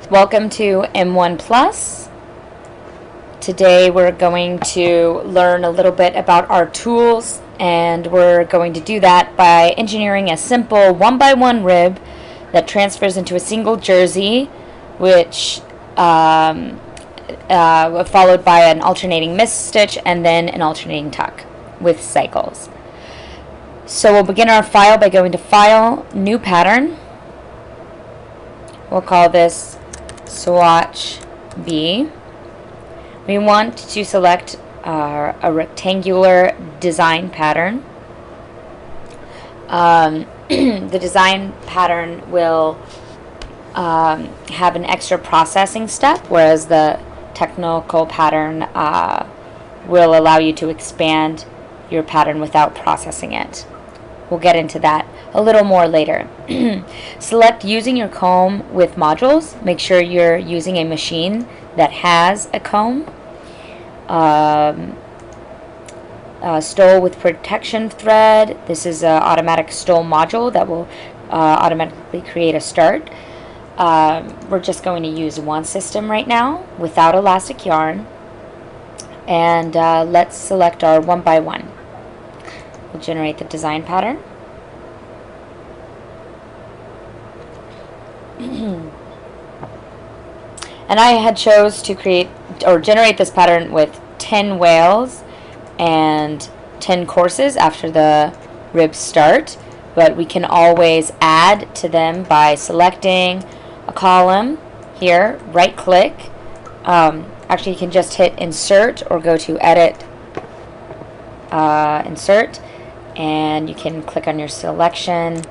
Welcome to M1 Plus. Today we're going to learn a little bit about our tools, and we're going to do that by engineering a simple 1x1 rib that transfers into a single jersey, which followed by an alternating miss stitch and then an alternating tuck with cycles. So we'll begin our file by going to File, New Pattern. We'll call this Swatch B. We want to select a rectangular design pattern. The design pattern will have an extra processing step, whereas the technical pattern will allow you to expand your pattern without processing it. We'll get into that a little more later. Select using your comb with modules. Make sure you're using a machine that has a comb. Stole with protection thread. This is an automatic stole module that will automatically create a start. We're just going to use one system right now without elastic yarn. And let's select our 1x1. We'll generate the design pattern. And I had chose to create or generate this pattern with 10 wales and 10 courses after the ribs start, but we can always add to them by selecting a column here, right click. Actually, you can just hit insert or go to edit, insert, and you can click on your selection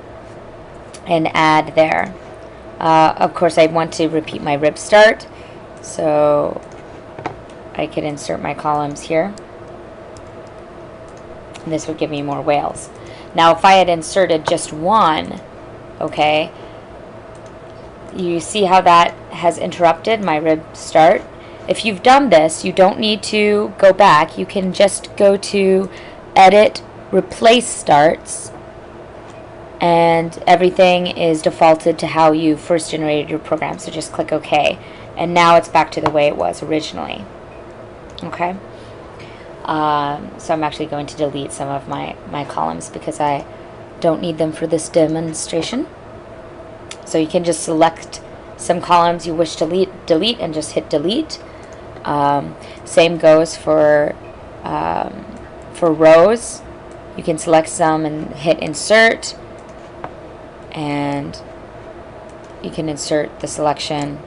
and add there. Of course, I want to repeat my rib start, so I could insert my columns here. And this would give me more wales. Now, if I had inserted just one, okay, you see how that has interrupted my rib start? If you've done this, you don't need to go back. You can just go to Edit, Replace Starts, and everything is defaulted to how you first generated your program. So just click OK, and now it's back to the way it was originally. Okay. So I'm actually going to delete some of my columns because I don't need them for this demonstration. So you can just select some columns you wish to delete and just hit delete. Same goes for rows. You can select some and hit insert, and you can insert the selection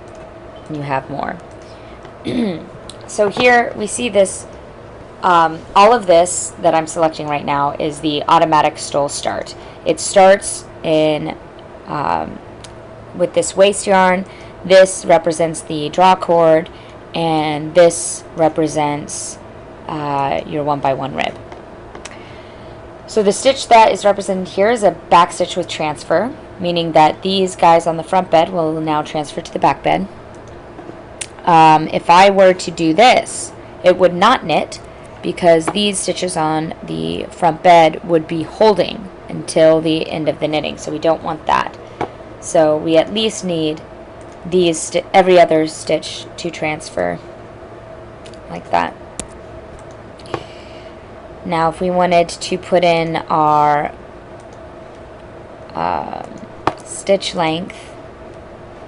and you have more. So here we see this, all of this that I'm selecting right now is the automatic stole start. It starts in with this waste yarn. This represents the draw cord, and this represents your 1x1 rib. So the stitch that is represented here is a back stitch with transfer, meaning that these guys on the front bed will now transfer to the back bed. If I were to do this, it would not knit because these stitches on the front bed would be holding until the end of the knitting, so we don't want that. So we at least need these every other stitch to transfer like that. Now if we wanted to put in our stitch length,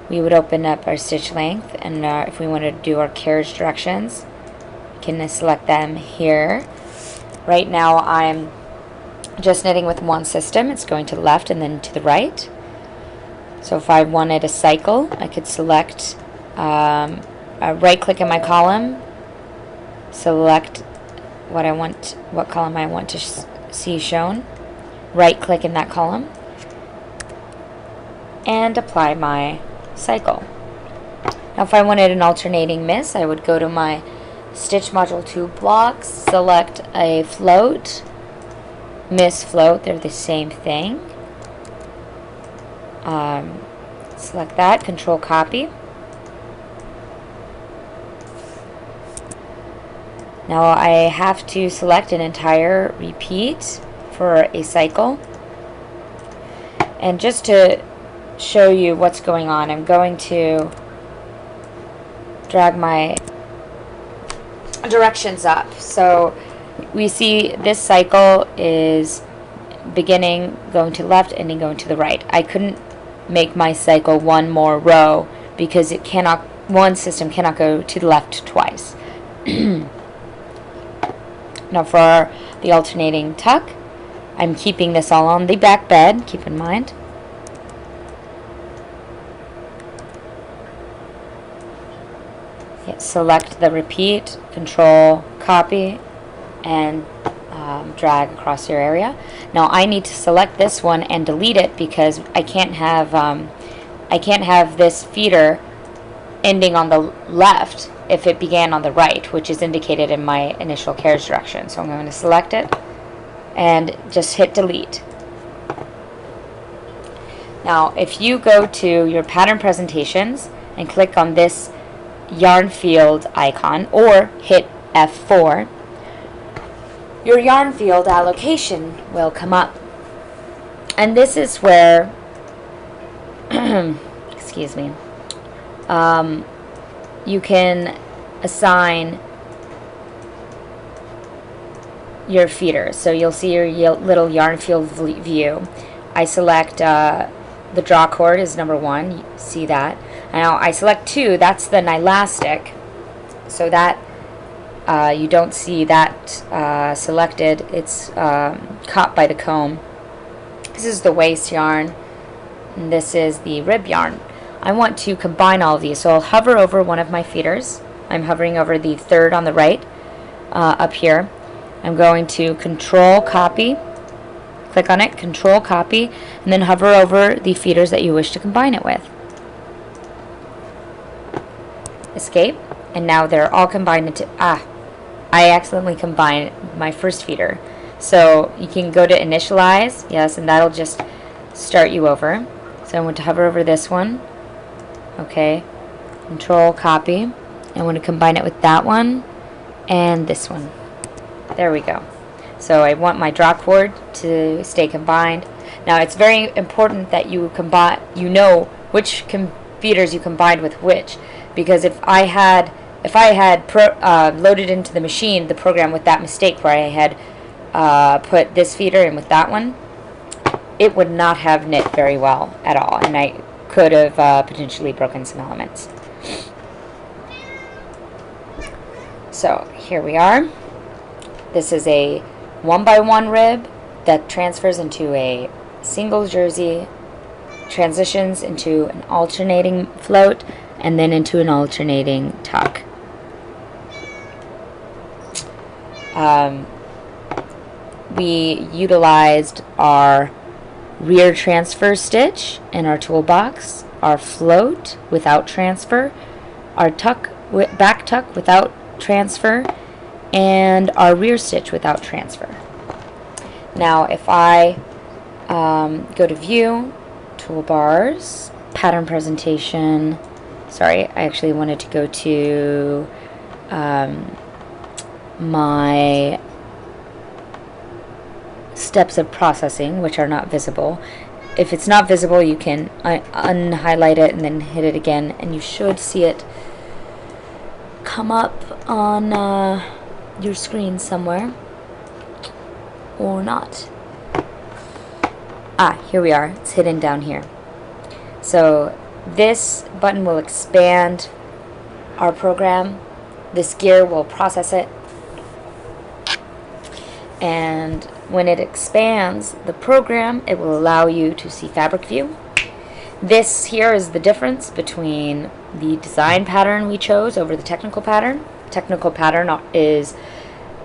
we would open up our stitch length, and if we wanted to do our carriage directions, we can select them here. Right now I'm just knitting with one system. It's going to the left and then to the right. So if I wanted a cycle, I could select right click in my column, select what column I want to see shown, right click in that column, and apply my cycle. Now if I wanted an alternating miss, I would go to my stitch module 2 blocks, select a float, miss float, they're the same thing. Select that, control copy. Now I have to select an entire repeat for a cycle. And just to show you what's going on, I'm going to drag my directions up. So we see this cycle is beginning going to the left, ending going to the right. I couldn't make my cycle one more row because it cannot, one system cannot go to the left twice. Now for the alternating tuck, I'm keeping this all on the back bed, keep in mind. Select the repeat, control, copy, and drag across your area. Now I need to select this one and delete it because I can't have this feeder ending on the left if it began on the right, which is indicated in my initial carriage direction. So I'm going to select it and just hit delete. Now if you go to your pattern presentations and click on this yarn field icon or hit F4, your yarn field allocation will come up. And this is where excuse me, you can assign your feeders. So you'll see your little yarn field view. I select the draw cord is number 1, you see that. Now I select 2, that's the Nylastic, so that you don't see that selected, it's caught by the comb. This is the waist yarn, and this is the rib yarn. I want to combine all of these, so I'll hover over one of my feeders. I'm hovering over the third on the right, up here. I'm going to control copy, click on it, control copy, and then hover over the feeders that you wish to combine it with. Escape, and now they're all combined into, I accidentally combined my first feeder. So you can go to initialize, yes, and that'll just start you over. So I want to hover over this one, okay, control copy. I want to combine it with that one and this one. There we go. So I want my draw cord to stay combined. Now it's very important that you combine, you know which feeders you combined with which, because if I had loaded into the machine the program with that mistake where I had put this feeder in with that one, it would not have knit very well at all, and I could have potentially broken some elements. So here we are. This is a 1x1 rib that transfers into a single jersey, transitions into an alternating float, and then into an alternating tuck. We utilized our rear transfer stitch in our toolbox, our float without transfer, our back tuck without transfer, and our rear stitch without transfer. Now if I go to view, toolbars, pattern presentation, sorry, I actually wanted to go to my steps of processing, which are not visible. If it's not visible, you can unhighlight it and then hit it again, and you should see it come up on your screen somewhere, or not. Here we are. It's hidden down here. So this button will expand our program. This gear will process it, and when it expands the program, it will allow you to see fabric view. This here is the difference between the design pattern we chose over the technical pattern. Technical pattern is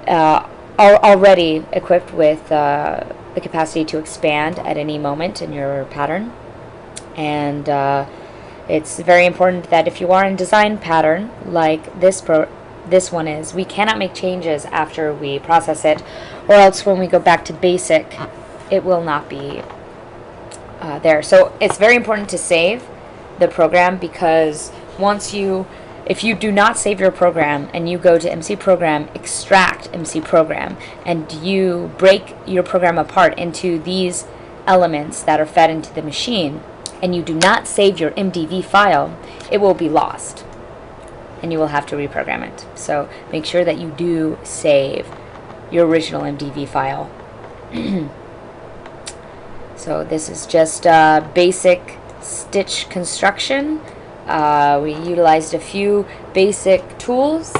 already equipped with the capacity to expand at any moment in your pattern, and it's very important that if you are in design pattern like this one is, we cannot make changes after we process it, or else when we go back to basic it will not be there. So it's very important to save the program, because if you do not save your program and you go to MC Program, extract MC Program, and you break your program apart into these elements that are fed into the machine, and you do not save your MDV file, it will be lost. and you will have to reprogram it. So make sure that you do save your original MDV file. So this is just basic stitch construction. We utilized a few basic tools,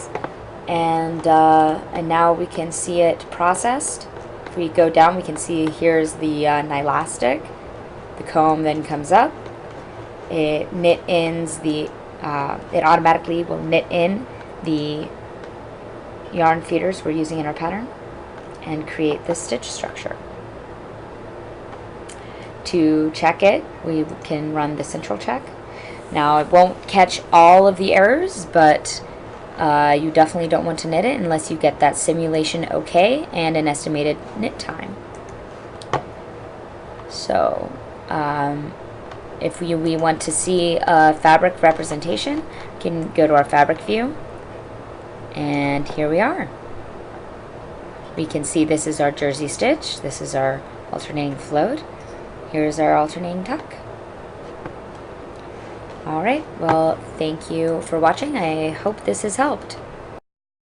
and now we can see it processed. If we go down, we can see here's the Nylastic. The comb then comes up. It knit ends the. It automatically will knit in the yarn feeders we're using in our pattern and create this stitch structure. To check it, we can run the central check. Now it won't catch all of the errors, but you definitely don't want to knit it unless you get that simulation okay and an estimated knit time. So if we want to see a fabric representation, we can go to our fabric view, and here we are. We can see this is our jersey stitch, this is our alternating float, here's our alternating tuck. Alright, well, thank you for watching. I hope this has helped.